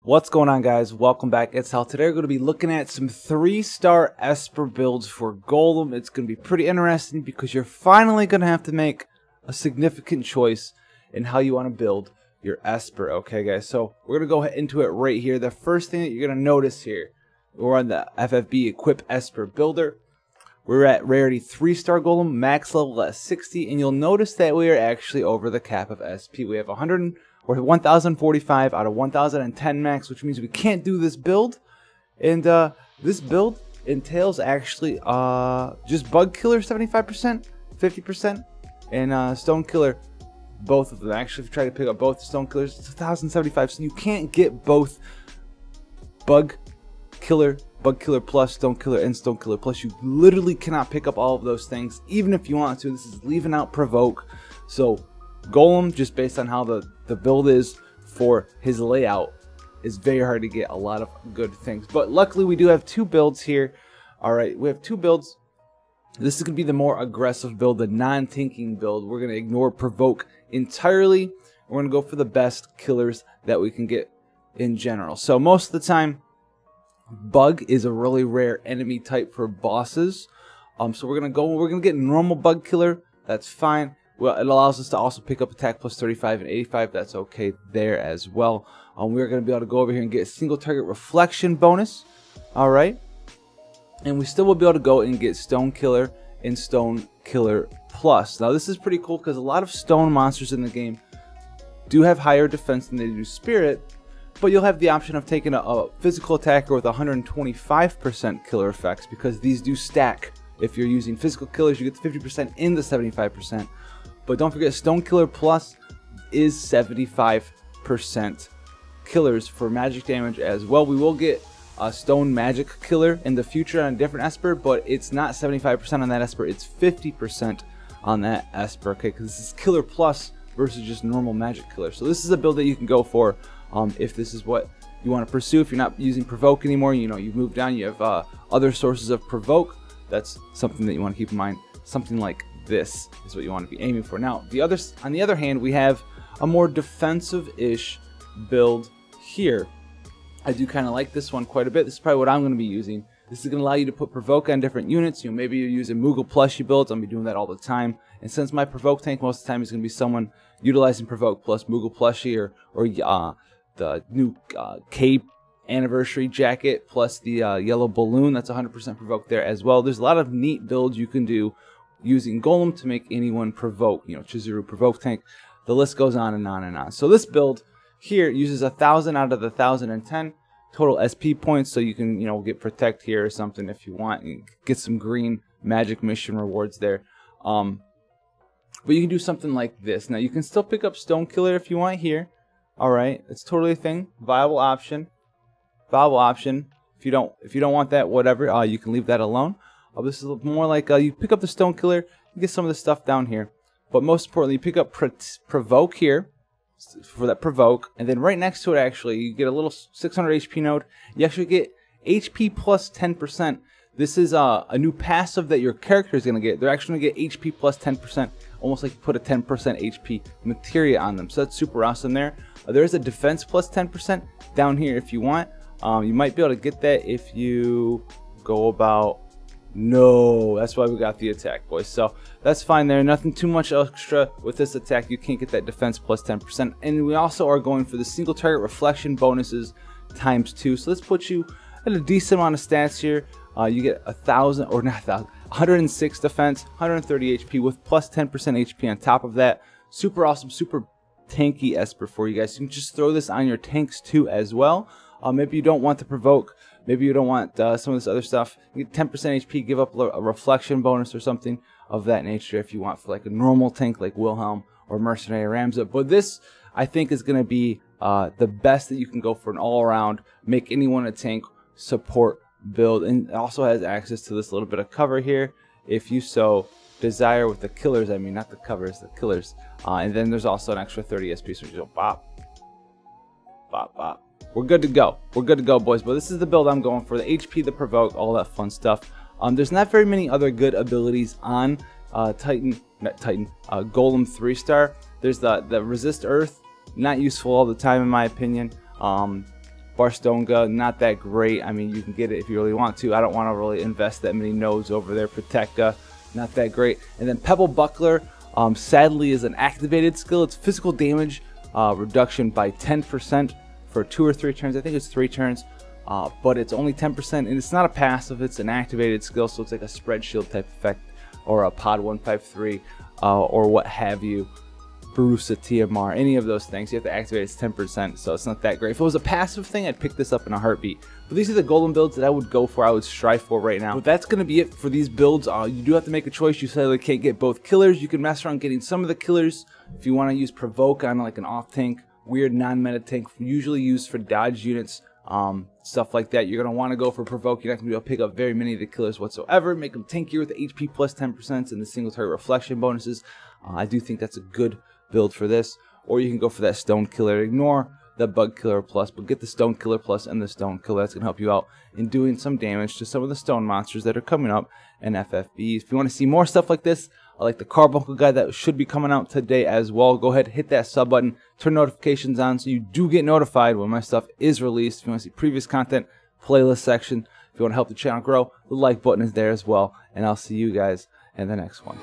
What's going on, guys? Welcome back. It's Hal. Today we're going to be looking at some 3-star Esper builds for Golem. It's going to be pretty interesting because you're finally going to have to make a significant choice in how you want to build your Esper. Okay, guys? So we're going to go into it right here. The first thing that you're going to notice here, we're on the FFBE Equip Esper Builder. We're at rarity 3-star Golem, max level at 60, and you'll notice that we are actually over the cap of SP. We have 1,045 out of 1,010 max, which means we can't do this build. And this build entails actually just Bug Killer 75%, 50%, and Stone Killer, both of them. Actually, if you try to pick up both Stone Killers, it's 1,075, so you can't get both Bug Killer Plus, Stone Killer, and Stone Killer Plus. You literally cannot pick up all of those things, even if you want to. This is leaving out Provoke. So Golem, just based on how the build is for his layout, is very hard to get a lot of good things. But luckily we do have two builds here. Alright, we have two builds. This is going to be the more aggressive build, the non-tanking build. We're going to ignore Provoke entirely. We're going to go for the best killers that we can get in general. So most of the time, Bug is a really rare enemy type for bosses. So we're going to get normal Bug Killer. That's fine. Well, it allows us to also pick up attack plus 35 and 85. That's okay there as well. We're going to be able to go over here and get a single target reflection bonus. Alright. And we still will be able to go and get Stone Killer and Stone Killer Plus. Now this is pretty cool because a lot of stone monsters in the game do have higher defense than they do spirit. But you'll have the option of taking a physical attacker with 125% killer effects, because these do stack. If you're using physical killers, you get the 50% in the 75%. But don't forget, Stone Killer Plus is 75% killers for magic damage as well. We will get a Stone Magic Killer in the future on a different Esper, but it's not 75% on that Esper, it's 50% on that Esper, okay? Because this is Killer Plus versus just normal Magic Killer. So this is a build that you can go for if this is what you want to pursue. If you're not using Provoke anymore, you know, you've moved on, you have other sources of Provoke, that's something that you want to keep in mind. Something like this is what you want to be aiming for. Now, on the other hand, we have a more defensive-ish build here. I do kind of like this one quite a bit. This is probably what I'm going to be using. This is going to allow you to put Provoke on different units. You know, maybe you're using Moogle plushie builds. I'm going to be doing that all the time. And since my Provoke tank most of the time is going to be someone utilizing Provoke plus Moogle plushie or the new Cape Anniversary jacket plus the yellow balloon, that's 100% Provoke there as well. There's a lot of neat builds you can do using Golem to make anyone Provoke. You know, Chizuru Provoke tank. The list goes on and on and on. So this build here uses 1,000 out of the 1,010 total SP points, so you can, you know, get Protect here or something if you want and get some green magic mission rewards there. But you can do something like this. Now you can still pick up Stone Killer if you want here. Alright, it's totally a thing. Viable option. If you don't want that, whatever, you can leave that alone. This is more like you pick up the Stone Killer, you get some of the stuff down here. But most importantly, you pick up Provoke here for that Provoke, and then right next to it, actually, you get a little 600 HP node. You actually get HP plus 10%. This is a new passive that your character is going to get. They're actually going to get HP plus 10%, almost like you put a 10% HP materia on them. So that's super awesome there. There is a defense plus 10% down here if you want. You might be able to get that if you go about... No, that's why we got the attack, boys. So that's fine there. Nothing too much extra with this attack. You can't get that defense plus 10%. And we also are going for the single target reflection bonuses ×2. So let's put you at a decent amount of stats here. You get 1,000, or not 1,000, 106 defense, 130 HP with plus 10% HP on top of that. Super awesome, super tanky Esper for you guys. You can just throw this on your tanks too as well. Maybe you don't want to Provoke. Maybe you don't want some of this other stuff. You get 10% HP, give up a reflection bonus or something of that nature if you want for like a normal tank like Wilhelm or Mercenary Ramza. But this, I think, is going to be the best that you can go for an all-around, make anyone a tank support build. And it also has access to this little bit of cover here if you so desire with the killers. I mean, not the covers, the killers. And then there's also an extra 30 SP, so you go bop, bop, bop. We're good to go. We're good to go, boys. But this is the build I'm going for. The HP, the Provoke, all that fun stuff. There's not very many other good abilities on Golem 3-star. There's the Resist Earth. Not useful all the time, in my opinion. Barstonga, not that great. I mean, you can get it if you really want to. I don't want to really invest that many nodes over there. Protecta, not that great. And then Pebble Buckler, sadly, is an activated skill. It's physical damage reduction by 10% for 2 or 3 turns. I think it's 3 turns, but it's only 10%, and it's not a passive. It's an activated skill, so it's like a spread shield type effect, or a pod 153, or what have you. Barusa, TMR, any of those things, you have to activate it's 10%, so it's not that great. If it was a passive thing, I'd pick this up in a heartbeat. But these are the golem builds that I would go for, I would strive for right now. But that's going to be it for these builds. You do have to make a choice. You sadly can't get both killers. You can mess around getting some of the killers if you want to use Provoke on like an off tank, weird non-meta tank, usually used for dodge units, stuff like that. You're going to want to go for Provoke. You're not going to be able to pick up very many of the killers whatsoever. Make them tankier with the HP plus 10% and the single target reflection bonuses. I do think that's a good build for this. Or you can go for that Stone Killer. Ignore the Bug Killer Plus, but get the Stone Killer Plus and the Stone Killer. That's going to help you out in doing some damage to some of the stone monsters that are coming up in FFBE. If you want to see more stuff like this, like the Carbuncle guide that should be coming out today as well, go ahead, hit that sub button, turn notifications on so you do get notified when my stuff is released. If you want to see previous content, playlist section. If you want to help the channel grow, the like button is there as well. And I'll see you guys in the next one.